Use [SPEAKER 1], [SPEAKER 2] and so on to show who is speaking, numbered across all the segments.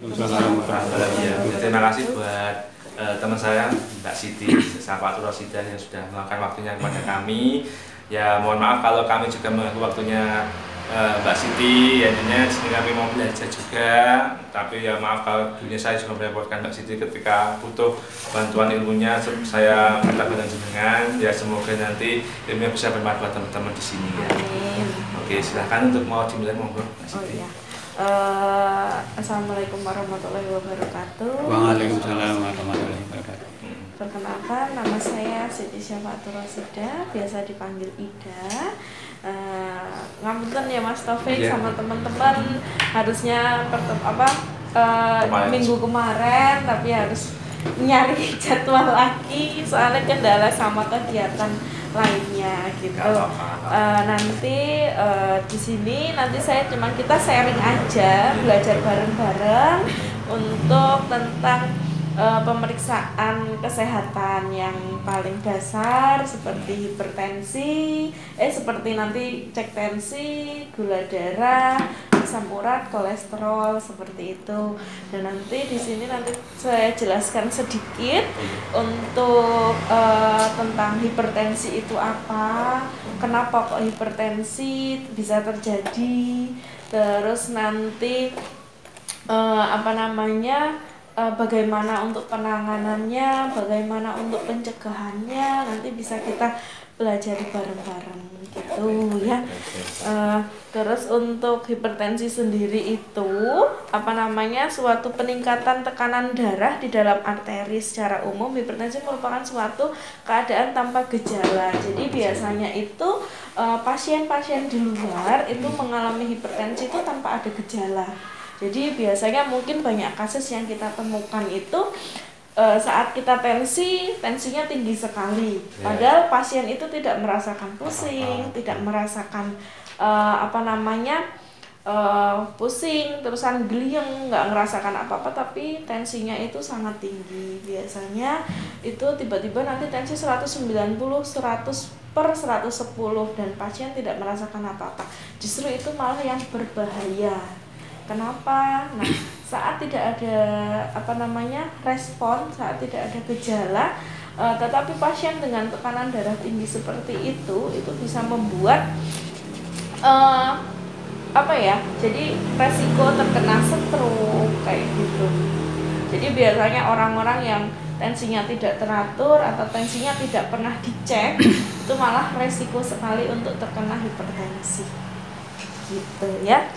[SPEAKER 1] Terima kasih buat teman saya Mbak Siti Syafatul Rosidah yang sudah meluangkan waktunya kepada kami. Ya mohon maaf kalau kami juga mengganggu waktunya Mbak Siti. Intinya di sini kami mau belajar juga. Tapi ya maaf kalau dunia saya juga merepotkan Mbak Siti ketika butuh bantuan ilmunya. Saya minta bantuan jenengan. Ya semoga nanti ilmunya bisa bermanfaat teman-teman di sini. Ya. Oke, silahkan untuk mau dimulai monggo Mbak Siti.
[SPEAKER 2] Assalamualaikum warahmatullahi wabarakatuh.
[SPEAKER 3] Waalaikumsalam warahmatullahi wabarakatuh.
[SPEAKER 2] Perkenalkan, nama saya Siti Syafatul Rosidah, biasa dipanggil Ida. Ngapunten ya Mas Taufik sama teman-teman, harusnya minggu kemarin, tapi harus nyari jadwal lagi soalnya kendala sama kegiatan lainnya gitu. Nanti di sini kita sharing aja, belajar bareng-bareng untuk tentang pemeriksaan kesehatan yang paling dasar seperti hipertensi, seperti nanti cek tensi, gula darah, asam urat, kolesterol seperti itu. Dan nanti di sini saya jelaskan sedikit untuk tentang hipertensi itu apa, kenapa kok hipertensi bisa terjadi, terus nanti bagaimana untuk penanganannya, bagaimana untuk pencegahannya, nanti bisa kita belajar bareng-bareng gitu ya. Terus untuk hipertensi sendiri itu suatu peningkatan tekanan darah di dalam arteri. Secara umum hipertensi merupakan suatu keadaan tanpa gejala. Jadi biasanya itu pasien-pasien di luar itu mengalami hipertensi itu tanpa ada gejala. Jadi biasanya mungkin banyak kasus yang kita temukan itu saat kita tensinya tinggi sekali. Padahal pasien itu tidak merasakan pusing, tidak merasakan pusing, terusan geliang, nggak ngerasakan apa-apa, tapi tensinya itu sangat tinggi. Biasanya itu tiba-tiba nanti tensi 190, 100/110 dan pasien tidak merasakan apa-apa. Justru itu malah yang berbahaya. Kenapa? Nah, saat tidak ada respon, saat tidak ada gejala, tetapi pasien dengan tekanan darah tinggi seperti itu bisa membuat jadi resiko terkena stroke kayak gitu. Jadi biasanya orang-orang yang tensinya tidak teratur atau tensinya tidak pernah dicek itu malah resiko sekali untuk terkena hipertensi gitu ya.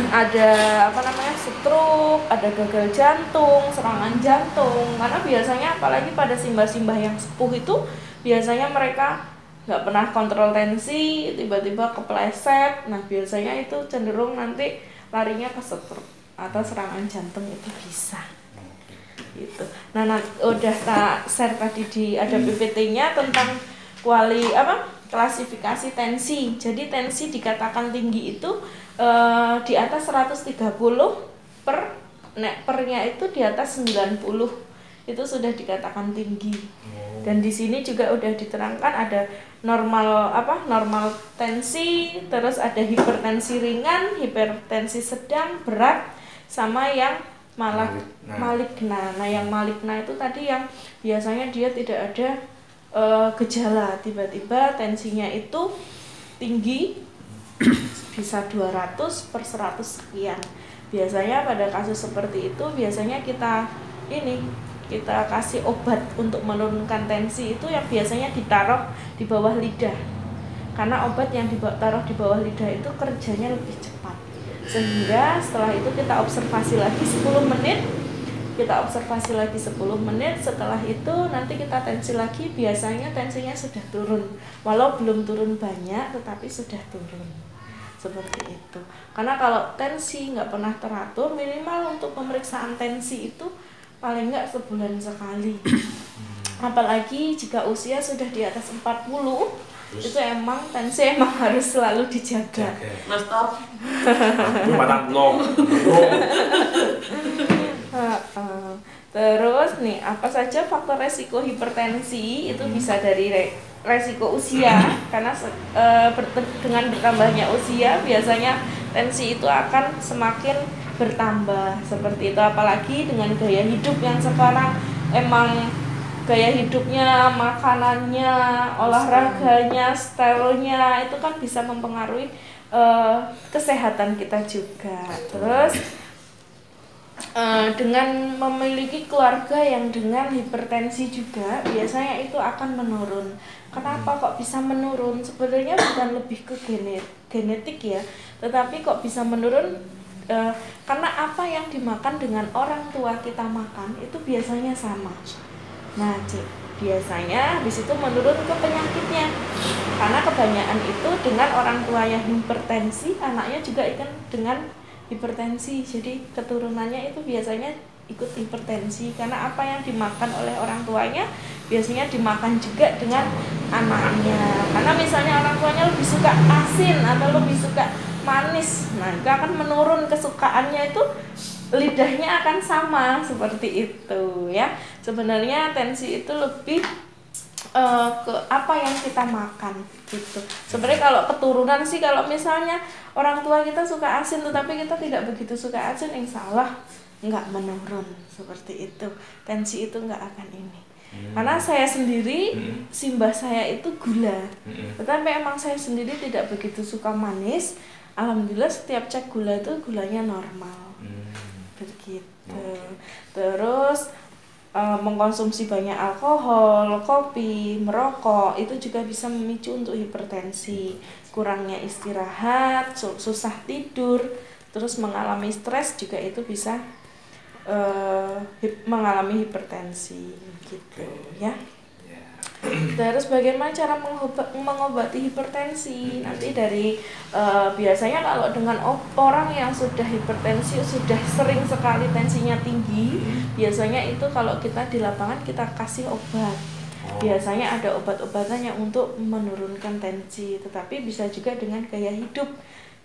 [SPEAKER 2] Ada stroke, ada gagal jantung, serangan jantung. Karena biasanya apalagi pada simbah-simbah yang sepuh itu biasanya mereka nggak pernah kontrol tensi, tiba-tiba kepleset. Nah biasanya itu cenderung nanti larinya ke stroke atau serangan jantung itu bisa. Gitu. Nah udah tak share tadi ada PPT-nya tentang klasifikasi tensi. Jadi tensi dikatakan tinggi itu di atas 130 pernya itu di atas 90 itu sudah dikatakan tinggi. Dan di sini juga udah diterangkan ada normal tensi, terus ada hipertensi ringan, hipertensi sedang, berat, sama yang maligna. Nah yang maligna itu tadi yang biasanya dia tidak ada gejala, tiba-tiba tensinya itu tinggi bisa 200/100 sekian. Biasanya pada kasus seperti itu biasanya kita kasih obat untuk menurunkan tensi itu yang biasanya ditaruh di bawah lidah. Karena obat yang ditaruh di bawah lidah itu kerjanya lebih cepat. Sehingga setelah itu kita observasi lagi 10 menit. Setelah itu nanti kita tensi lagi, biasanya tensinya sudah turun. Walau belum turun banyak tetapi sudah turun. Seperti itu. Karena kalau tensi nggak pernah teratur, minimal untuk pemeriksaan tensi itu paling nggak sebulan sekali. Apalagi jika usia sudah di atas 40, itu tensi harus selalu dijaga.
[SPEAKER 1] Mas Top.
[SPEAKER 2] Terus nih, apa saja faktor resiko hipertensi? Itu bisa dari resiko usia, karena dengan bertambahnya usia biasanya tensi itu akan semakin bertambah seperti itu. Apalagi dengan gaya hidup yang sekarang emang gaya hidupnya, makanannya, olahraganya, stylenya itu kan bisa mempengaruhi kesehatan kita juga. Terus dengan memiliki keluarga yang dengan hipertensi juga biasanya itu akan menurun. Kenapa kok bisa menurun? Sebenarnya bukan lebih ke genetik ya, tetapi kok bisa menurun karena apa yang dimakan dengan orang tua kita makan itu biasanya sama. Nah, biasanya habis itu menurun ke penyakitnya. Karena kebanyakan itu dengan orang tua yang hipertensi, anaknya juga ikut dengan hipertensi. Jadi keturunannya itu biasanya ikut hipertensi karena apa yang dimakan oleh orang tuanya biasanya dimakan juga dengan anaknya. Karena misalnya orang tuanya lebih suka asin atau lebih suka manis, nah itu akan menurun kesukaannya, itu lidahnya akan sama seperti itu ya. Sebenarnya tensi itu lebih ke apa yang kita makan gitu. Sebenarnya kalau keturunan sih, kalau misalnya orang tua kita suka asin tetapi kita tidak begitu suka asin, insya Allah nggak menurun seperti itu. Tensi itu nggak akan ini. Karena saya sendiri, simbah saya itu gula, tetapi emang saya sendiri tidak begitu suka manis. Alhamdulillah setiap cek gula itu gulanya normal, begitu. Terus mengkonsumsi banyak alkohol, kopi, merokok itu juga bisa memicu untuk hipertensi. Kurangnya istirahat, susah tidur, terus mengalami stres juga itu bisa mengalami hipertensi gitu ya. Terus bagaimana cara mengobati hipertensi? Nanti dari biasanya kalau dengan orang yang sudah hipertensi, sudah sering sekali tensinya tinggi, biasanya itu kalau kita di lapangan kita kasih obat. Biasanya ada obat-obatan yang untuk menurunkan tensi, tetapi bisa juga dengan gaya hidup.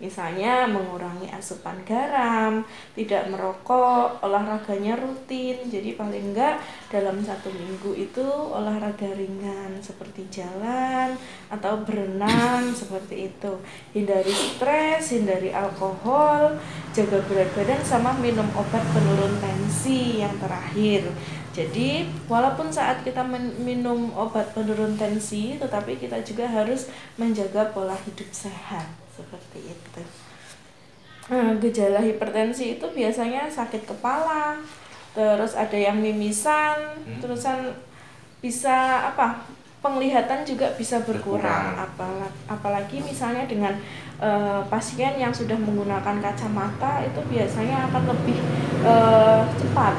[SPEAKER 2] Misalnya mengurangi asupan garam, tidak merokok, olahraganya rutin. Jadi paling enggak dalam 1 minggu itu olahraga ringan seperti jalan atau berenang seperti itu. Hindari stres, hindari alkohol, jaga berat badan, sama minum obat penurun tensi yang terakhir. Jadi walaupun saat kita minum obat penurun tensi, tetapi kita juga harus menjaga pola hidup sehat. Seperti itu. Gejala hipertensi itu biasanya sakit kepala, terus ada yang mimisan, terusan bisa penglihatan juga bisa berkurang. Apalagi misalnya dengan pasien yang sudah menggunakan kacamata, itu biasanya akan lebih cepat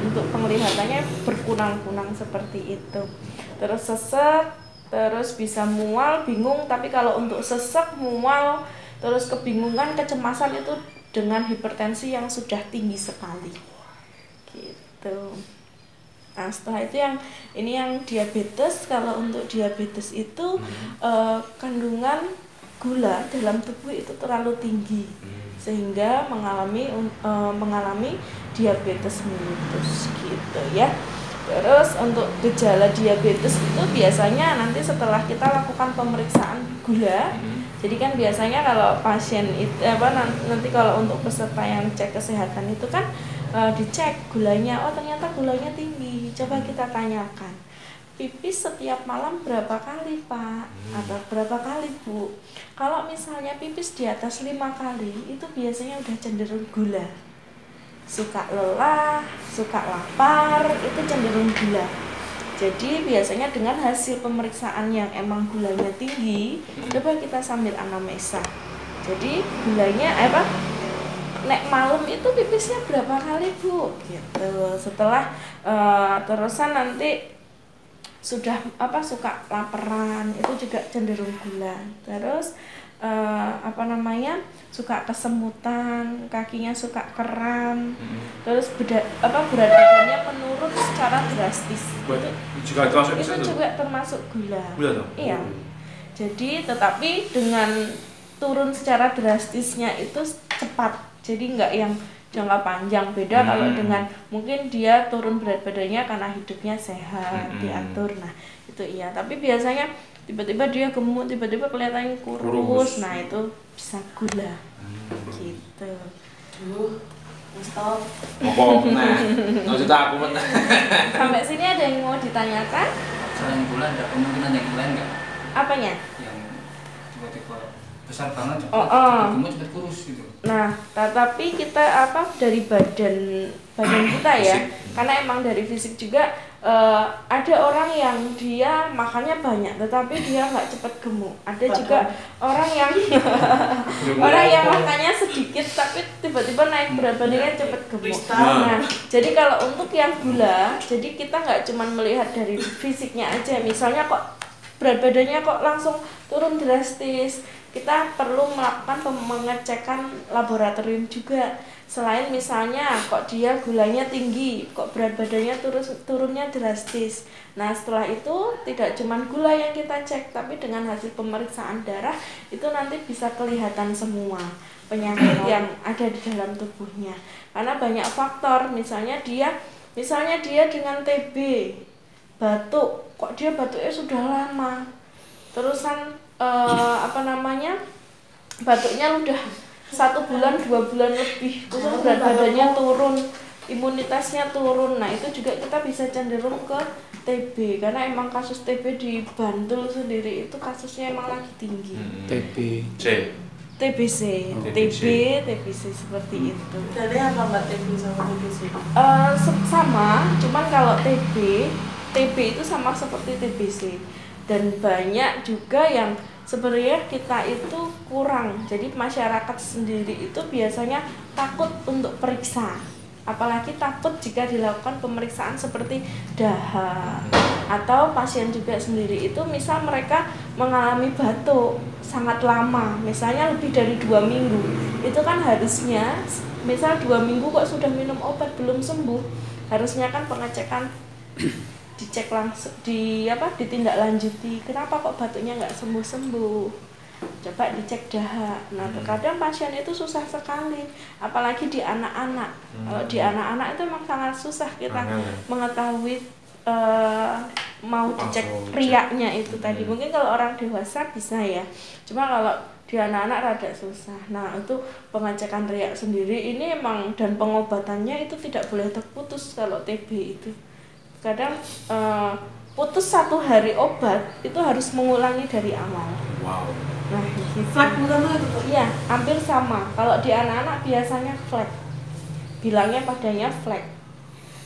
[SPEAKER 2] untuk penglihatannya berkunang-kunang seperti itu. Terus sesek, terus bisa mual, bingung. Tapi kalau untuk sesek, mual, terus kebingungan, kecemasan itu dengan hipertensi yang sudah tinggi sekali gitu. Nah setelah itu yang diabetes. Kalau untuk diabetes itu kandungan gula dalam tubuh itu terlalu tinggi sehingga mengalami diabetes mellitus gitu ya. Terus untuk gejala diabetes itu biasanya nanti setelah kita lakukan pemeriksaan gula. Jadi kan biasanya kalau pasien itu nanti kalau untuk peserta yang cek kesehatan itu kan dicek gulanya. Oh ternyata gulanya tinggi. Coba kita tanyakan, pipis setiap malam berapa kali Pak? Atau berapa kali Bu? Kalau misalnya pipis di atas 5 kali itu biasanya udah cenderung gula. Suka lelah, suka lapar, itu cenderung gula. Jadi biasanya dengan hasil pemeriksaan yang emang gulanya tinggi, coba kita sambil anamnesa. Jadi gulanya nek malam itu pipisnya berapa kali Bu? Gitu. Setelah terusan nanti sudah suka laparan, itu juga cenderung gula. Terus suka kesemutan, kakinya suka kram, terus berat badannya menurun secara drastis. Itu juga termasuk gula. Iya. Jadi tetapi dengan turun secara drastisnya itu cepat. Jadi nggak yang jangka panjang. Beda kalau dengan mungkin dia turun berat badannya karena hidupnya sehat, diatur. Nah itu iya. Tapi biasanya tiba-tiba dia gemuk, tiba-tiba kelihatannya kurus. Nah itu bisa gula gitu.
[SPEAKER 4] Stop.
[SPEAKER 1] Ngomong nah. Tahu cerita aku men.
[SPEAKER 2] Sampai sini ada yang mau ditanyakan?
[SPEAKER 3] Selain gula ada kemungkinan yang lain nggak?
[SPEAKER 2] Apanya?
[SPEAKER 3] Yang tiba-tiba besar banget cepet,
[SPEAKER 2] Oh,
[SPEAKER 3] cepet gemuk cepet kurus gitu.
[SPEAKER 2] Nah, tetapi kita dari badan kita ya, karena emang dari fisik juga ada orang yang dia makannya banyak, tetapi dia nggak cepat gemuk. Ada juga orang yang makannya sedikit, tapi tiba-tiba naik berat badannya cepat gemuk. Nah, jadi kalau untuk yang gula, jadi kita nggak cuma melihat dari fisiknya aja. Misalnya kok berat badannya kok langsung turun drastis, kita perlu melakukan pengecekan laboratorium juga. Selain misalnya kok dia gulanya tinggi, kok berat badannya turunnya drastis. Nah setelah itu tidak cuma gula yang kita cek, tapi dengan hasil pemeriksaan darah itu nanti bisa kelihatan semua penyakit yang ada di dalam tubuhnya. Karena banyak faktor, misalnya dia dengan TB, batuk, kok dia batuknya sudah lama, terusan batuknya udah 1 bulan 2 bulan lebih, terus berat badannya turun, imunitasnya turun. Nah itu juga kita bisa cenderung ke TB, karena emang kasus TB di Bantul sendiri itu kasusnya emang lagi tinggi. TBC seperti itu.
[SPEAKER 4] Dari apa Mbak TB sama TBC?
[SPEAKER 2] Sama, cuman kalau TB itu sama seperti TBC. Dan banyak juga yang sebenarnya kita itu kurang. Jadi masyarakat sendiri itu biasanya takut untuk periksa. Apalagi takut jika dilakukan pemeriksaan seperti dahak. Atau pasien juga sendiri itu misal mereka mengalami batuk sangat lama, misalnya lebih dari 2 minggu. Itu kan harusnya misal 2 minggu kok sudah minum obat belum sembuh. Harusnya kan pengecekan dicek langsung, ditindaklanjuti, kenapa kok batuknya nggak sembuh-sembuh, coba dicek dahak. Nah terkadang pasien itu susah sekali, apalagi di anak-anak. Kalau di anak-anak itu memang sangat susah kita mengetahui mau dicek riaknya itu tadi. Mungkin kalau orang dewasa bisa ya, cuma kalau di anak-anak rada susah. Nah itu pengecekan riak sendiri ini emang, dan pengobatannya itu tidak boleh terputus kalau TB itu. Kadang putus 1 hari obat itu harus mengulangi dari awal.
[SPEAKER 1] Wow.
[SPEAKER 2] Nah, gitu.
[SPEAKER 4] Flag bukan itu tuh?
[SPEAKER 2] Iya, hampir sama. Kalau di anak-anak biasanya flag, bilangnya padanya flag.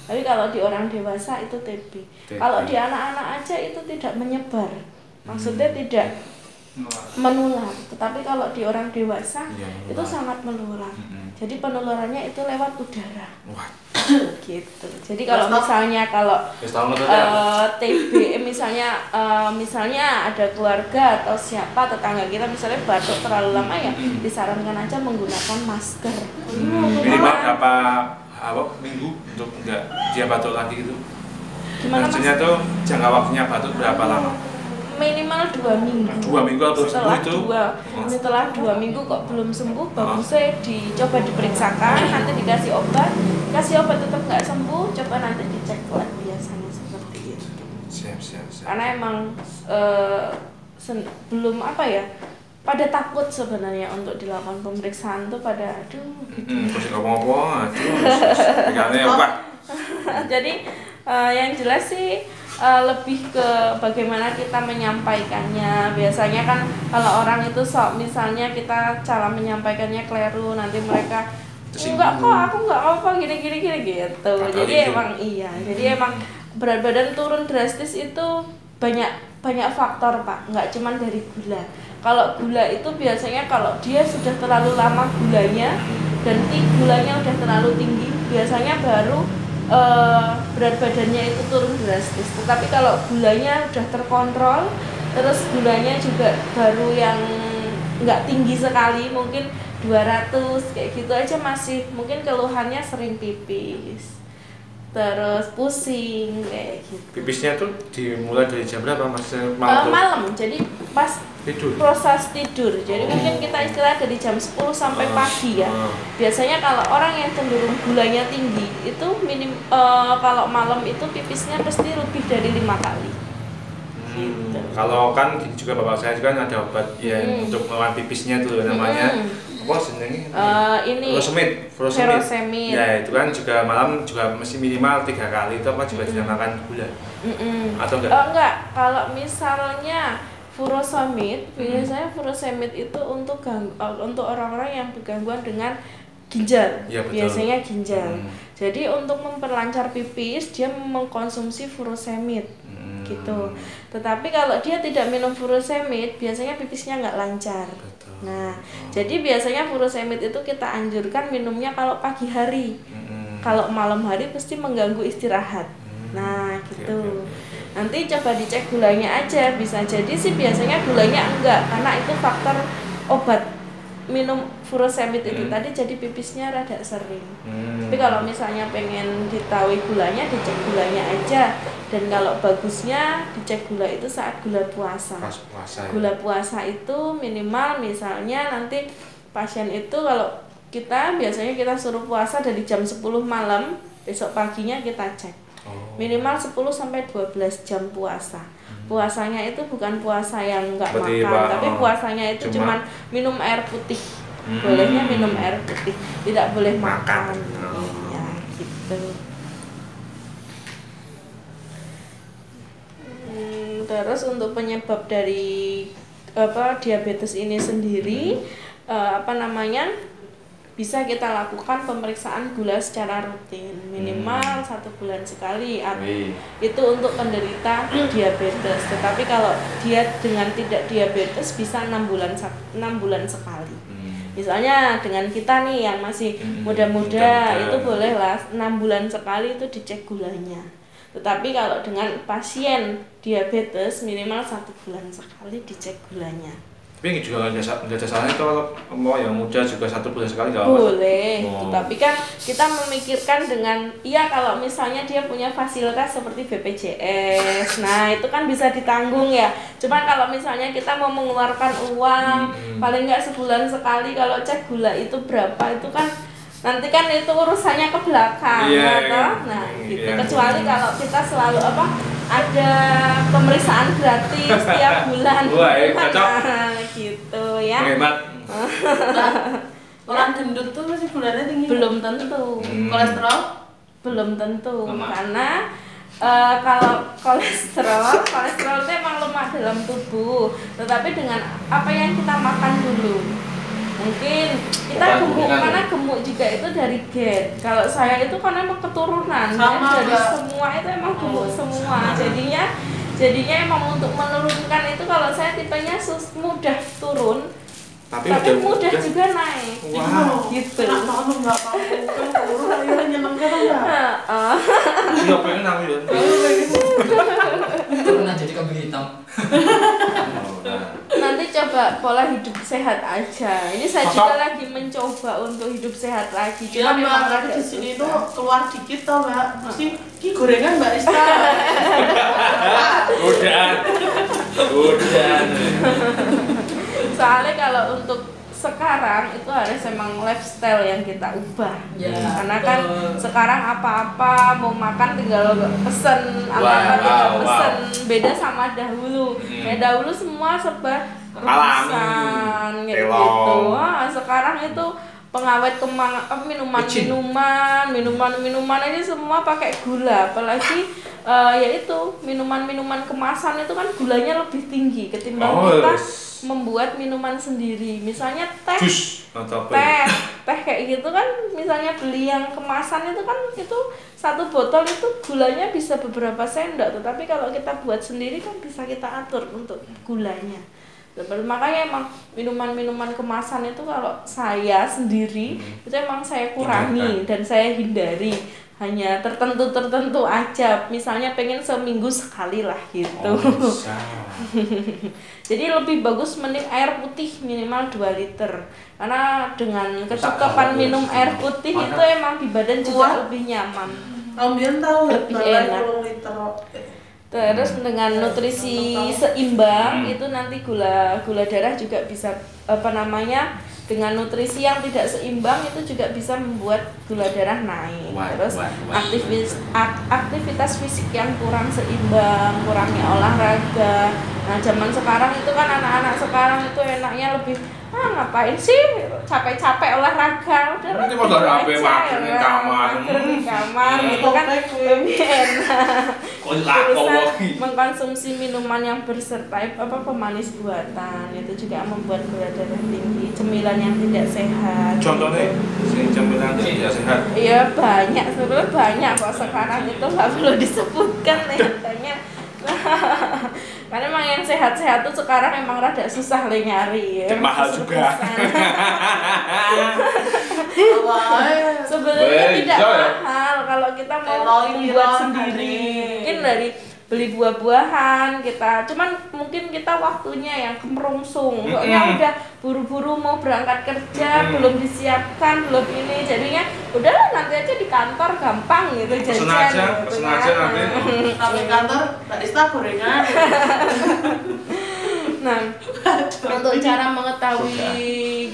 [SPEAKER 2] Tapi kalau di orang dewasa itu TB. Kalau di anak-anak aja itu tidak menyebar, maksudnya tidak menular. Tetapi kalau di orang dewasa itu sangat menular. Jadi penularannya itu lewat udara. Gitu. Jadi kalau misalnya TB misalnya ada keluarga atau siapa tetangga kita misalnya batuk terlalu lama, ya disarankan aja menggunakan masker.
[SPEAKER 1] Minimal berapa minggu untuk enggak dia batuk lagi gitu?
[SPEAKER 2] Gimana
[SPEAKER 1] maksudnya tuh jangka waktunya batuk berapa lama?
[SPEAKER 2] Minimal 2 minggu.
[SPEAKER 1] 2 minggu atau sembuh itu?
[SPEAKER 2] Setelah 2 minggu kok belum sembuh, bagusnya dicoba diperiksakan, nanti dikasih obat tetap nggak sembuh, coba nanti dicek lab biasanya seperti itu.
[SPEAKER 1] Siap.
[SPEAKER 2] Karena emang belum pada takut sebenarnya untuk dilakukan pemeriksaan tuh pada
[SPEAKER 1] terus ngomong-ngomong,
[SPEAKER 2] Jadi yang jelas sih lebih ke bagaimana kita menyampaikannya. Biasanya kan kalau orang itu misalnya kita cara menyampaikannya keliru, nanti mereka enggak kok, aku enggak apa-apa gini gitu. Jadi emang berat badan turun drastis itu banyak faktor Pak, nggak cuma dari gula. Kalau gula itu biasanya kalau dia sudah terlalu lama gulanya dan gulanya udah terlalu tinggi, biasanya baru berat badannya itu turun drastis. Tetapi kalau gulanya udah terkontrol, terus gulanya juga baru yang nggak tinggi sekali, mungkin 200 kayak gitu aja, masih mungkin keluhannya sering pipis, terus pusing kayak gitu.
[SPEAKER 1] Pipisnya tuh dimulai dari jam berapa Mas?
[SPEAKER 2] Malam, jadi pas
[SPEAKER 1] tidur.
[SPEAKER 2] Proses tidur. Jadi mungkin kita istilah dari jam 10 sampai pagi ya. Biasanya kalau orang yang cenderung gulanya tinggi itu kalau malam itu pipisnya pasti lebih dari 5 kali. Gitu.
[SPEAKER 1] Kalau kan juga bapak saya juga ada obat yang untuk melawan pipisnya tuh namanya apa jenenge?
[SPEAKER 2] Ini
[SPEAKER 1] furosemid. Ya itu kan juga malam juga mesti minimal 3 kali itu apa juga dinamakan gula. Atau enggak?
[SPEAKER 2] Enggak, kalau misalnya furosemid, biasanya furosemid itu untuk orang-orang yang bergangguan dengan ginjal.
[SPEAKER 1] Ya, betul.
[SPEAKER 2] Biasanya ginjal. Jadi untuk memperlancar pipis dia mengkonsumsi furosemid. Gitu. Tetapi kalau dia tidak minum furosemid, biasanya pipisnya nggak lancar.
[SPEAKER 1] Betul.
[SPEAKER 2] Nah, jadi biasanya furosemid itu kita anjurkan minumnya kalau pagi hari. Kalau malam hari pasti mengganggu istirahat. Nah, gitu. Nanti coba dicek gulanya aja, bisa jadi sih biasanya gulanya enggak, karena itu faktor obat minum furosemid itu tadi, jadi pipisnya rada sering. Tapi kalau misalnya pengen ditahui gulanya, dicek gulanya aja. Dan kalau bagusnya dicek gula itu saat gula puasa.
[SPEAKER 1] Puasa ya.
[SPEAKER 2] Gula puasa itu minimal misalnya nanti pasien itu kalau biasanya kita suruh puasa dari jam 10 malam, besok paginya kita cek. Minimal 10 sampai 12 jam puasa. Puasanya itu bukan puasa yang enggak makan, tapi puasanya itu cuman minum air putih. Bolehnya minum air putih, tidak boleh makan. Iya, gitu. Terus untuk penyebab dari diabetes ini sendiri bisa kita lakukan pemeriksaan gula secara rutin minimal 1 bulan sekali. Itu untuk penderita diabetes. Tetapi kalau dia dengan tidak diabetes bisa 6 bulan sekali. Misalnya dengan kita nih yang masih muda-muda itu bolehlah 6 bulan sekali itu dicek gulanya. Tetapi kalau dengan pasien diabetes minimal 1 bulan sekali dicek gulanya.
[SPEAKER 1] Tapi juga nggak ada salahnya kalau mau yang muda juga 1 bulan sekali nggak apa-apa.
[SPEAKER 2] Boleh, tapi kan kita memikirkan dengan kalau misalnya dia punya fasilitas seperti BPJS, nah itu kan bisa ditanggung ya. Cuman kalau misalnya kita mau mengeluarkan uang paling nggak sebulan sekali, kalau cek gula itu berapa itu kan nanti kan itu urusannya ke belakang, nah gitu. Kecuali kalau kita selalu ada pemeriksaan gratis tiap bulan, gitu ya.
[SPEAKER 1] Hebat.
[SPEAKER 4] Orang gendut tuh masih gulanya tinggi?
[SPEAKER 2] Belum tentu.
[SPEAKER 4] Kolesterol?
[SPEAKER 2] Belum tentu, karena kalau kolesterol itu emang lemak dalam tubuh, tetapi dengan apa yang kita makan dulu. Mungkin kita gemuk, karena gemuk juga itu dari gen. Kalau saya itu karena emang keturunan, dari semua itu emang gemuk semua. Jadinya emang untuk menurunkan itu, kalau saya tipenya mudah turun, tapi mudah juga naik.
[SPEAKER 1] Wow.
[SPEAKER 2] Gitu.
[SPEAKER 4] Kamu nggak mau turun, ayo nyenengkan enggak?
[SPEAKER 1] Nggak pengen aku ya.
[SPEAKER 3] Pernah jadi kambing hitam.
[SPEAKER 2] Nanti coba pola hidup sehat aja. Ini saya juga lagi mencoba untuk hidup sehat lagi.
[SPEAKER 4] Cuma memang di sini tuh keluar dikit tau Mbak. Mesti ki gorengan Mbak Rista. Udah.
[SPEAKER 2] Soalnya kalau untuk sekarang itu harus emang lifestyle yang kita ubah. Karena kan sekarang apa-apa mau makan tinggal pesen, apa-apa tinggal pesen. Beda sama dahulu. Kayak dahulu semua serba rebusan gitu. Sekarang itu pengawet minuman ini semua pakai gula, apalagi yaitu minuman kemasan itu kan gulanya lebih tinggi ketimbang kita membuat minuman sendiri. Misalnya teh kayak gitu kan, misalnya beli yang kemasan itu kan, itu 1 botol itu gulanya bisa beberapa sendok, tetapi kalau kita buat sendiri kan bisa kita atur untuk gulanya. Makanya emang minuman kemasan itu kalau saya sendiri itu emang saya kurangi dan saya hindari, hanya tertentu aja, misalnya pengen seminggu sekali lah gitu. Jadi lebih bagus mending air putih minimal 2 liter, karena dengan kecukupan minum air putih itu emang di badan juga lebih nyaman, lebih enak. Terus dengan nutrisi seimbang itu nanti gula darah juga bisa dengan nutrisi yang tidak seimbang itu juga bisa membuat gula darah naik. Terus aktivitas fisik yang kurang seimbang, kurangnya olahraga. Nah, zaman sekarang itu kan anak-anak sekarang itu enaknya lebih ngapain sih capek-capek olahraga, udah
[SPEAKER 1] Nanti pas ada HP mager di kamar.
[SPEAKER 2] di kamar itu kan lebih enak.
[SPEAKER 1] Kok laku
[SPEAKER 2] Terusan mengkonsumsi minuman yang berserta pemanis buatan itu juga membuat gula darah tinggi, cemilan yang tidak sehat.
[SPEAKER 1] Contohnya sing cemilan tidak sehat.
[SPEAKER 2] Iya banyak, sebenarnya banyak kok sekarang itu nggak perlu disebutkan katanya. Karena emang yang sehat-sehat tuh sekarang emang rada susah nyari ya.
[SPEAKER 1] Mahal juga.
[SPEAKER 2] Sebenarnya tidak
[SPEAKER 1] ya?
[SPEAKER 2] mahal kalau kita mau
[SPEAKER 4] Kalori
[SPEAKER 2] buat
[SPEAKER 4] lah,
[SPEAKER 2] sendiri.
[SPEAKER 4] hari.
[SPEAKER 2] Mungkin dari beli buah-buahan kita, cuman mungkin kita waktunya yang kemerungsung, soalnya udah buru-buru mau berangkat kerja, belum disiapkan, belum ini, jadinya udahlah nanti aja di kantor gampang gitu jajan.
[SPEAKER 1] Pesen aja nanti.
[SPEAKER 4] Sampai kantor Mbak Dista gorengan.
[SPEAKER 2] Nah, untuk cara mengetahui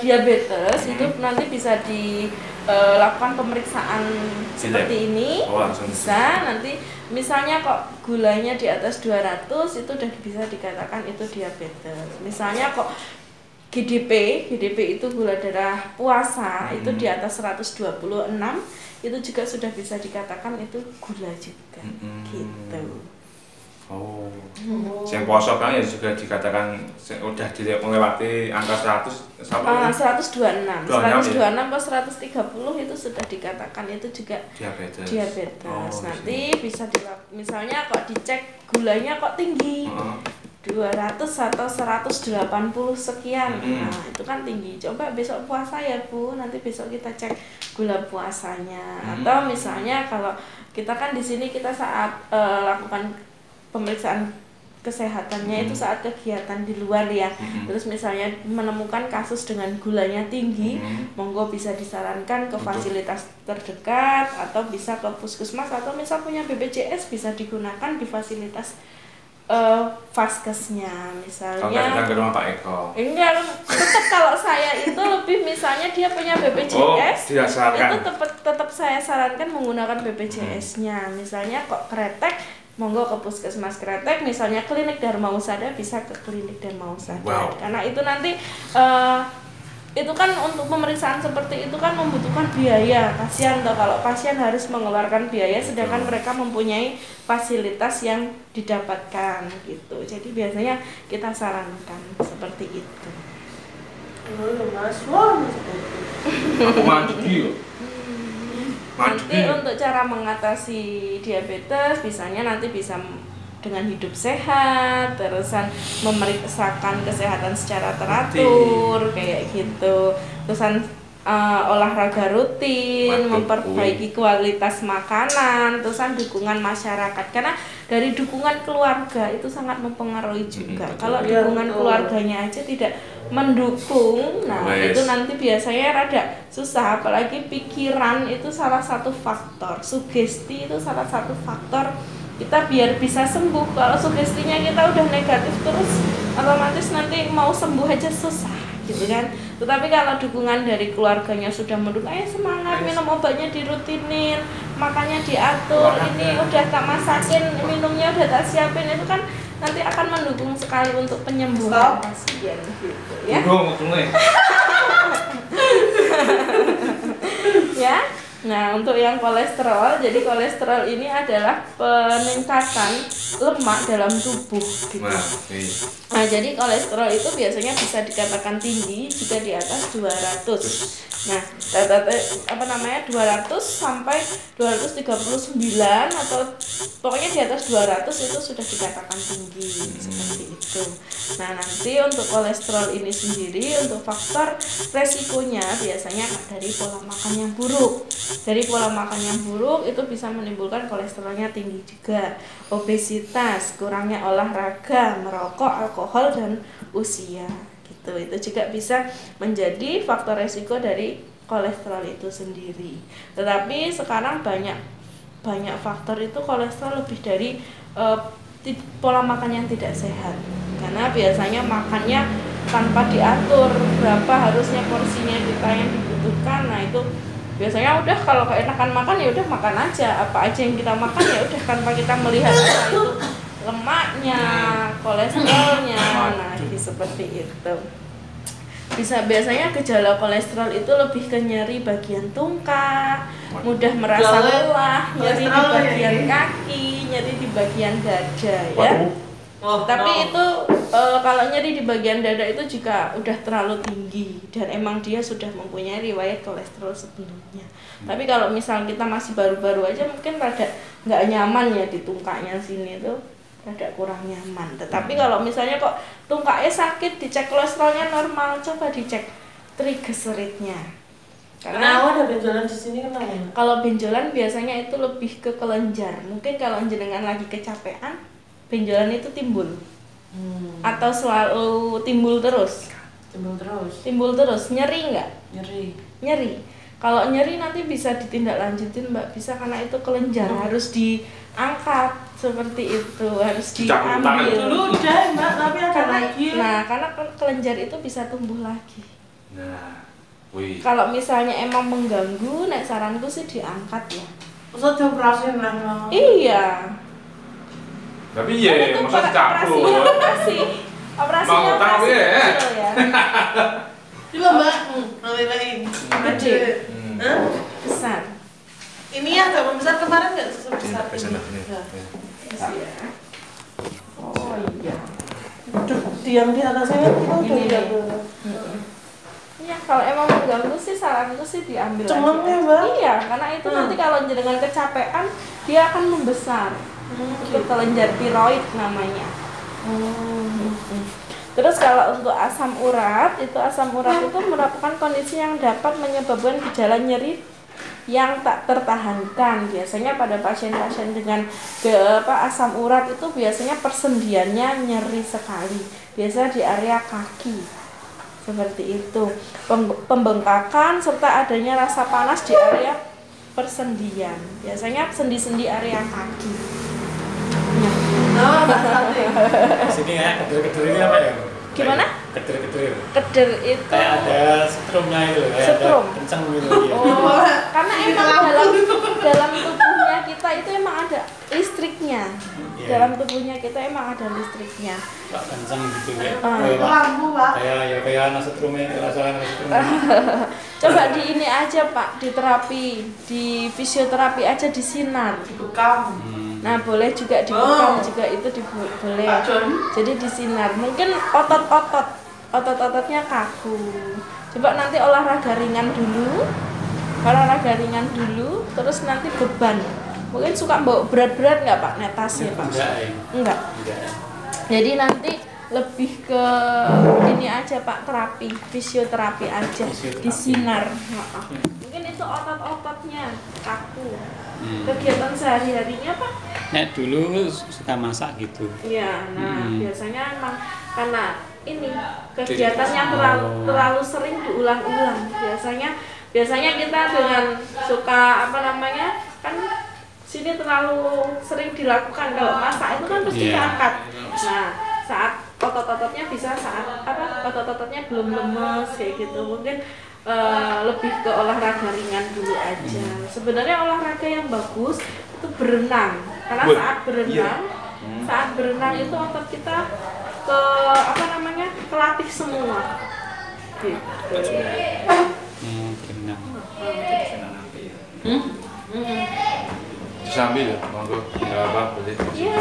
[SPEAKER 2] diabetes itu nanti bisa dilakukan pemeriksaan seperti ini.
[SPEAKER 1] Oh, langsung.
[SPEAKER 2] Bisa nanti misalnya kok gulanya di atas 200 itu udah bisa dikatakan itu diabetes. Misalnya kok GDP itu gula darah puasa itu di atas 126 itu juga sudah bisa dikatakan itu gula juga gitu.
[SPEAKER 1] Oh. Yang poso kan ya juga dikatakan udah melewati angka 100 sampai
[SPEAKER 2] 126
[SPEAKER 1] ya?
[SPEAKER 2] atau 130 itu sudah dikatakan itu juga diabetes. Nanti bisa misalnya kok dicek gulanya kok tinggi 200 atau 180 sekian. Nah itu kan tinggi, coba besok puasa ya Bu, nanti besok kita cek gula puasanya. Atau misalnya kalau kita kan di sini kita saat lakukan pemeriksaan kesehatannya itu saat kegiatan di luar ya. Terus misalnya menemukan kasus dengan gulanya tinggi, monggo bisa disarankan ke fasilitas terdekat atau bisa ke puskesmas atau misal punya BPJS bisa digunakan di fasilitas vaskesnya misalnya.
[SPEAKER 1] Ke rumah Pak Eko.
[SPEAKER 2] Enggak, tetap kalau saya itu lebih misalnya dia punya BPJS, itu tetap saya sarankan menggunakan BPJS-nya. Misalnya kok Kretek, monggo ke puskesmas Kretek, misalnya klinik Dharma Husada bisa ke klinik Dharma Husada.
[SPEAKER 1] Wow.
[SPEAKER 2] Karena itu nanti itu kan untuk pemeriksaan seperti itu kan membutuhkan biaya. Kasihan toh kalau pasien harus mengeluarkan biaya sedangkan mereka mempunyai fasilitas yang didapatkan gitu. Jadi biasanya kita sarankan seperti itu.
[SPEAKER 4] Oh, Mas, wah,
[SPEAKER 1] Aku mandi.
[SPEAKER 2] Nanti untuk cara mengatasi diabetes misalnya nanti bisa dengan hidup sehat, terusan memeriksakan kesehatan secara teratur kayak gitu, terusan olahraga rutin, memperbaiki kualitas makanan, terusan dukungan masyarakat karena dari dukungan keluarga itu sangat mempengaruhi juga. Kalau dukungan keluarganya aja tidak mendukung, nah itu nanti biasanya rada susah, apalagi pikiran itu salah satu faktor, sugesti itu salah satu faktor kita biar bisa sembuh. Kalau sugestinya kita udah negatif terus otomatis nanti mau sembuh aja susah gitu kan. Tetapi kalau dukungan dari keluarganya sudah mendukung, ayo semangat, minum obatnya dirutinin, makannya diatur, ini udah tak masakin, minumnya udah tak siapin, itu kan nanti akan mendukung sekali untuk penyembuhan pasien gitu ya. Ya. Nah, untuk yang kolesterol, jadi kolesterol ini adalah peningkatan lemak dalam tubuh gitu. Nah, jadi kolesterol itu biasanya bisa dikatakan tinggi jika di atas 200. Nah, 200 sampai 239 atau pokoknya di atas 200 itu sudah dikatakan tinggi seperti itu. Nah, nanti untuk kolesterol ini sendiri untuk faktor resikonya biasanya dari pola makan yang buruk. Dari pola makan yang buruk itu bisa menimbulkan kolesterolnya tinggi juga, obesitas, kurangnya olahraga, merokok, alkohol dan usia gitu. Itu juga bisa menjadi faktor resiko dari kolesterol itu sendiri. Tetapi sekarang banyak faktor itu kolesterol lebih dari pola makan yang tidak sehat. Karena biasanya makannya tanpa diatur berapa harusnya porsinya kita yang dibutuhkan. Nah, itu biasanya udah kalau keenakan makan ya udah makan aja, apa aja yang kita makan ya udah tanpa kita melihat apa itu lemaknya, kolesterolnya, nah seperti itu. biasanya gejala kolesterol itu lebih ke nyeri bagian tungkak, mudah merasa lelah, nyeri di bagian kaki, nyeri di bagian dada ya. Tapi itu kalau nyeri di bagian dada itu juga udah terlalu tinggi dan emang dia sudah mempunyai riwayat kolesterol sebelumnya. Tapi kalau misal kita masih baru-baru aja mungkin rada nggak nyaman ya di tungkaknya sini tuh, rada kurang nyaman. Tetapi kalau misalnya kok tungkaknya sakit, dicek kolesterolnya normal, coba dicek triglyceridnya.
[SPEAKER 4] Karena ada benjolan di sini kenapa?
[SPEAKER 2] Kalau benjolan biasanya itu lebih ke kelenjar. Mungkin kalau jenengan lagi kecapean, benjolan itu timbul. Atau selalu timbul terus? Timbul terus. Nyeri nggak? Nyeri. Kalau nyeri nanti bisa ditindaklanjutin Mbak, bisa karena itu kelenjar, harus diangkat seperti itu, harus diambil.
[SPEAKER 4] Dulu udah Mbak, tapi ada lagi.
[SPEAKER 2] Nah, karena kelenjar itu bisa tumbuh lagi.
[SPEAKER 1] Nah,
[SPEAKER 2] kalau misalnya emang mengganggu, nek saranku sih diangkat ya.
[SPEAKER 4] Maksudnya dioperasi lah.
[SPEAKER 2] Iya.
[SPEAKER 1] tapi ya, masa capur.
[SPEAKER 2] Operasinya operasi kecil ya.
[SPEAKER 4] Coba Mbak, ngelilain.
[SPEAKER 2] Gede. Besar.
[SPEAKER 4] Ini agak membesar kemarin nggak sebesar ini?
[SPEAKER 2] Oh iya.
[SPEAKER 4] Diam di atasnya kan kita udah
[SPEAKER 2] Ini.
[SPEAKER 4] lihat.
[SPEAKER 2] Iya, kalau emang mengganggu sih saranku sih diambil
[SPEAKER 4] Cemeng
[SPEAKER 2] aja.
[SPEAKER 4] ya, Mbak?
[SPEAKER 2] Iya, karena itu nanti kalau jenengan kecapean dia akan membesar. Itu kelenjar tiroid namanya. Terus kalau untuk asam urat itu merupakan kondisi yang dapat menyebabkan gejala nyeri yang tak tertahankan. Biasanya pada pasien-pasien dengan asam urat itu biasanya persendiannya nyeri sekali. Biasanya di area kaki. Seperti itu. Pembengkakan serta adanya rasa panas di area persendian. Biasanya sendi-sendi area kaki.
[SPEAKER 5] Sini ya, kedir-kedir ini apa ya?
[SPEAKER 2] Gimana?
[SPEAKER 5] Kedir-kedir.
[SPEAKER 2] Keder itu
[SPEAKER 5] Kayak ada setrumnya itu loh, kayak
[SPEAKER 2] Setrum.
[SPEAKER 5] ada kencang gitu.
[SPEAKER 2] Oh, karena emang dalam tubuhnya kita itu emang ada listriknya.
[SPEAKER 5] Iya.
[SPEAKER 2] Dalam tubuhnya kita emang ada listriknya.
[SPEAKER 5] Pak kencang gitu ya.
[SPEAKER 4] Lampu Pak.
[SPEAKER 5] Kayak anak setrumnya, rasakan anak setrumnya.
[SPEAKER 2] Coba di ini aja Pak, di terapi, di fisioterapi aja disinar.
[SPEAKER 4] Bekam.
[SPEAKER 2] Nah boleh juga dibekam juga itu boleh. Jadi disinar. Mungkin otot-ototnya kaku. Coba nanti olahraga ringan dulu. Terus nanti beban. Mungkin suka bawa berat-berat nggak Pak netasnya Pak? Enggak. Jadi nanti lebih ke ini aja Pak, terapi, fisioterapi aja, disinar. Mungkin itu otot-ototnya kaku. Kegiatan sehari-harinya Pak?
[SPEAKER 5] Nek dulu suka masak gitu.
[SPEAKER 2] Iya, nah biasanya emang karena ini kegiatannya terlalu sering diulang-ulang. Biasanya kita dengan suka kan sini terlalu sering dilakukan. Kalau masak itu kan pasti diangkat. Nah, saat otot-ototnya otot-ototnya belum lemes kayak gitu. Mungkin lebih ke olahraga ringan dulu aja. Sebenarnya olahraga yang bagus itu berenang. Karena saat berenang itu otot kita kelatih semua. Gitu.
[SPEAKER 5] Berenang.
[SPEAKER 1] Sambil monggo nggak apa boleh.
[SPEAKER 2] Iya.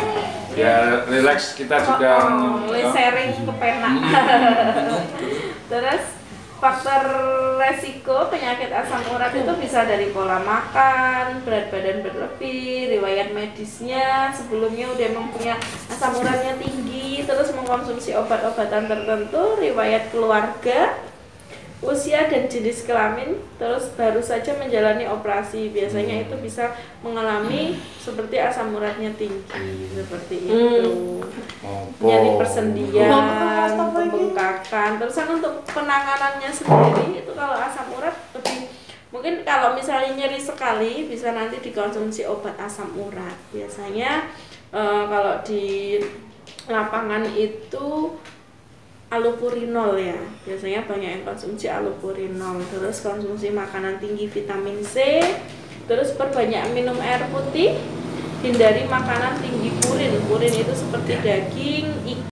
[SPEAKER 1] Ya relax kita juga
[SPEAKER 2] sharing ke pena. Terus faktor resiko penyakit asam urat itu bisa dari pola makan, berat badan berlebih, riwayat medisnya sebelumnya udah mempunyai asam uratnya tinggi, terus mengkonsumsi obat-obatan tertentu, riwayat keluarga, usia dan jenis kelamin, terus baru saja menjalani operasi. Biasanya itu bisa mengalami seperti asam uratnya tinggi seperti itu. Nyeri persendian, pembengkakan. Terus untuk penanganannya sendiri itu kalau asam urat lebih mungkin kalau misalnya nyeri sekali bisa nanti dikonsumsi obat asam urat. Biasanya kalau di lapangan itu allopurinol ya, biasanya banyak yang konsumsi allopurinol. Terus konsumsi makanan tinggi vitamin C, terus perbanyak minum air putih, hindari makanan tinggi purin. Purin itu seperti daging, ikan